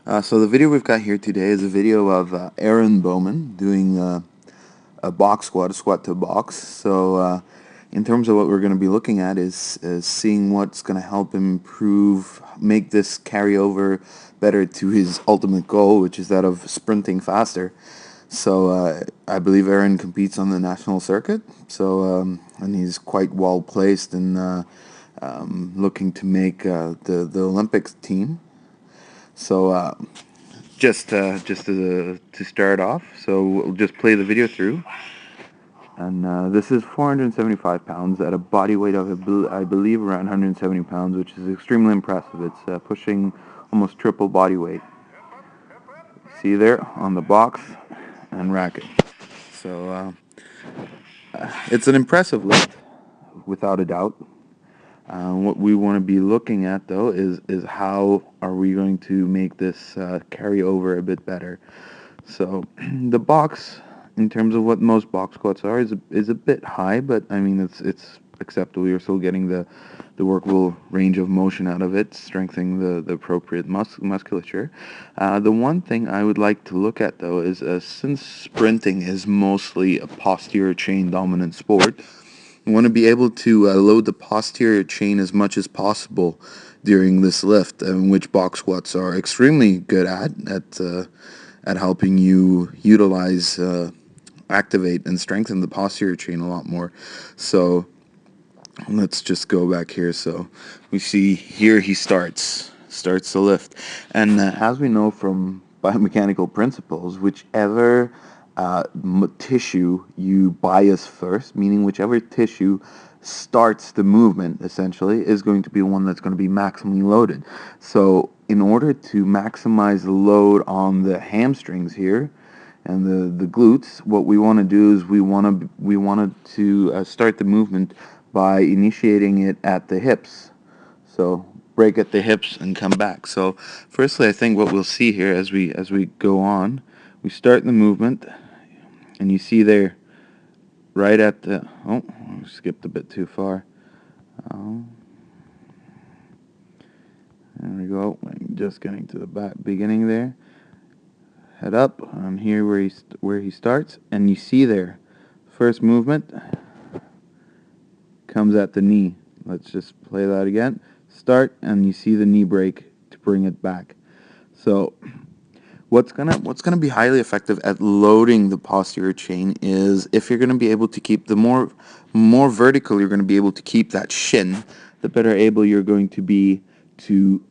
So the video we've got here today is a video of Aaron Bowman doing a box squat, a squat to box. So in terms of what we're going to be looking at is seeing what's going to help improve, make this carry over better to his ultimate goal, which is that of sprinting faster. So I believe Aaron competes on the national circuit. So and he's quite well placed in looking to make the Olympics team. So just to start off, so we'll just play the video through. And this is 475 pounds at a body weight of, I believe, around 170 pounds, which is extremely impressive. It's pushing almost triple body weight. See there on the box and racket. So it's an impressive lift, without a doubt. What we want to be looking at, though, is how are we going to make this carry over a bit better. So the box, in terms of what most box squats are, is a bit high, but I mean it's acceptable. You're still getting the workable range of motion out of it, strengthening the appropriate musculature. The one thing I would like to look at, though, is since sprinting is mostly a posterior chain dominant sport, you want to be able to load the posterior chain as much as possible during this lift, which box squats are extremely good at helping you utilize, activate, and strengthen the posterior chain a lot more. So let's just go back here. So we see here he starts the lift, and as we know from biomechanical principles, whichever tissue you bias first, meaning whichever tissue starts the movement, essentially, is going to be the one that's going to be maximally loaded. So in order to maximize the load on the hamstrings here and the glutes, what we want to do is we wanted to start the movement by initiating it at the hips. So break at the hips and come back. So firstly, I think what we'll see here as we go on, we start the movement, and you see there, right at the, oh, I skipped a bit too far. There we go. Just getting to the beginning there. Head up. I'm here where he starts, and you see there, first movement comes at the knee. Let's just play that again. Start, and you see the knee break to bring it back. So what's gonna be highly effective at loading the posterior chain is if you're gonna be able to keep the more vertical you're gonna be able to keep that shin, the better able you're going to be to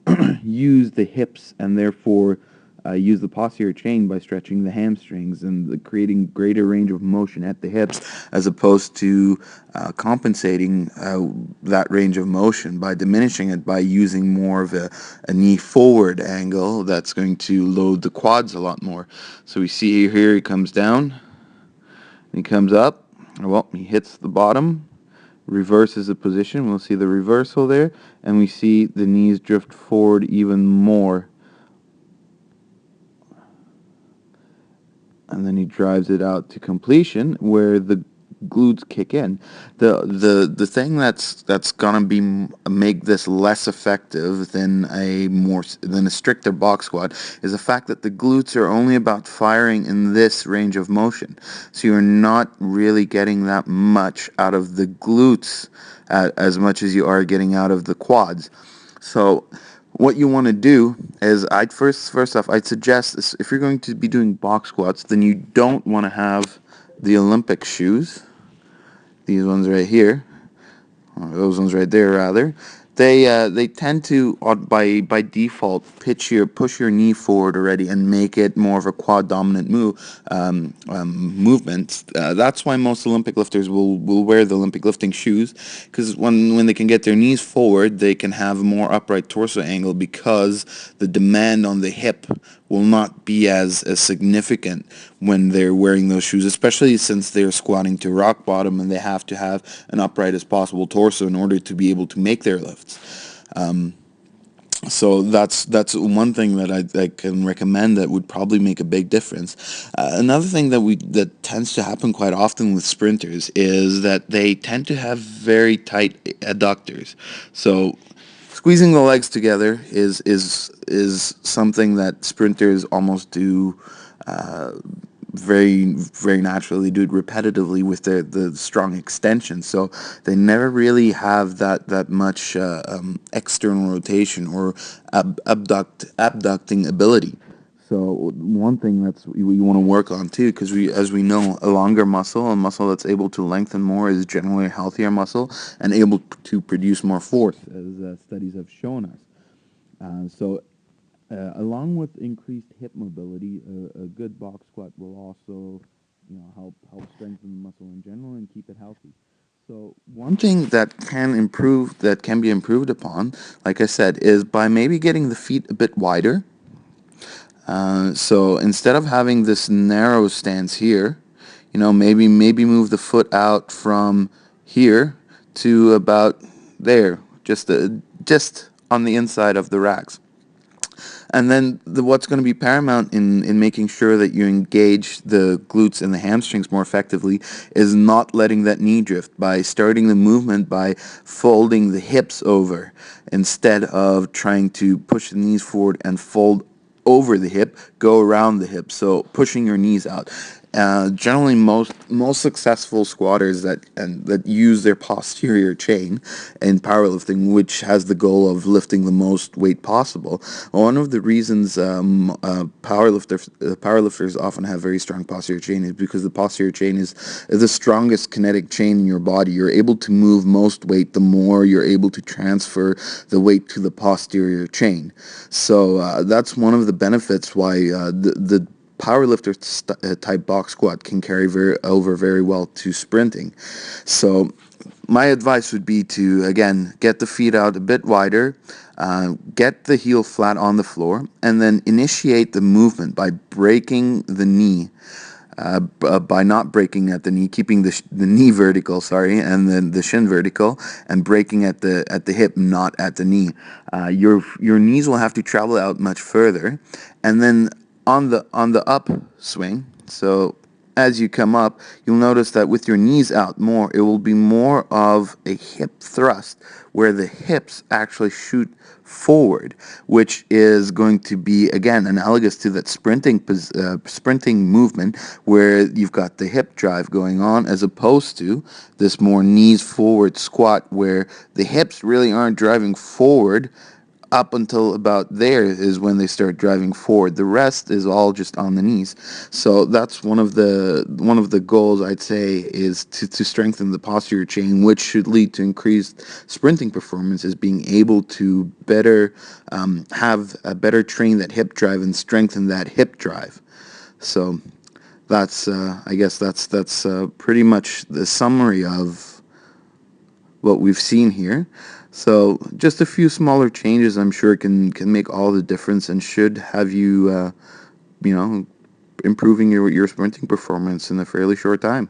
use the hips and therefore use the posterior chain by stretching the hamstrings and creating greater range of motion at the hips, as opposed to compensating that range of motion by diminishing it by using more of a knee forward angle that's going to load the quads a lot more. So we see here he comes down, he comes up, well, he hits the bottom, reverses the position. We'll see the reversal there, and we see the knees drift forward even more. And then he drives it out to completion where the glutes kick in. The thing that's gonna make this less effective than a stricter box squat is the fact that the glutes are only about firing in this range of motion. So you're not really getting that much out of the glutes as much as you are getting out of the quads. So what you want to do is, first off, I'd suggest this, if you're going to be doing box squats, then you don't want to have the Olympic shoes. These ones right here, or those ones right there rather. They tend to by default push your knee forward already and make it more of a quad dominant movement. That's why most Olympic lifters will wear the Olympic lifting shoes, because when they can get their knees forward, they can have a more upright torso angle, because the demand on the hip will not be as significant when they're wearing those shoes, especially since they're squatting to rock bottom and they have to have an upright as possible torso in order to be able to make their lifts. So that's one thing that I can recommend that would probably make a big difference. Another thing that tends to happen quite often with sprinters is that they tend to have very tight adductors. So Squeezing the legs together is something that sprinters almost do very naturally. Do it repetitively with the strong extension, so they never really have that much external rotation or abducting ability. So one thing that's we want to work on too, because as we know, a longer muscle, a muscle that's able to lengthen more, is generally a healthier muscle and able to produce more force, as studies have shown us. Along with increased hip mobility, a good box squat will also, help strengthen the muscle in general and keep it healthy. So one thing that can be improved upon, like I said, is by maybe getting the feet a bit wider. So instead of having this narrow stance here, maybe move the foot out from here to about there, just on the inside of the racks. And then what's going to be paramount in making sure that you engage the glutes and the hamstrings more effectively is not letting that knee drift, by starting the movement by folding the hips over instead of trying to push the knees forward and fold over the hip, go around the hip, so pushing your knees out. Generally, most successful squatters that use their posterior chain in powerlifting, which has the goal of lifting the most weight possible. One of the reasons powerlifters often have very strong posterior chain is because the posterior chain is the strongest kinetic chain in your body. You're able to move most weight the more you're able to transfer the weight to the posterior chain. So that's one of the benefits why the powerlifter type box squat can carry very well to sprinting. So my advice would be to, again, get the feet out a bit wider, get the heel flat on the floor, and then initiate the movement by breaking the knee. By not breaking at the knee, keeping the knee vertical, and then the shin vertical, and breaking at the hip, not at the knee. Your knees will have to travel out much further, and then on the upswing. So as you come up, you'll notice that with your knees out more, it will be more of a hip thrust where the hips actually shoot forward, which is going to be, again, analogous to that sprinting movement where you've got the hip drive going on, as opposed to this more knees forward squat where the hips really aren't driving forward. Up until about there is when they start driving forward. The rest is all just on the knees. So that's one of the goals, I'd say, is to strengthen the posterior chain, which should lead to increased sprinting performance, is being able to better have a better train that hip drive and strengthen that hip drive. So that's I guess that's pretty much the summary of what we've seen here. So just a few smaller changes, I'm sure, can make all the difference and should have you, improving your sprinting performance in a fairly short time.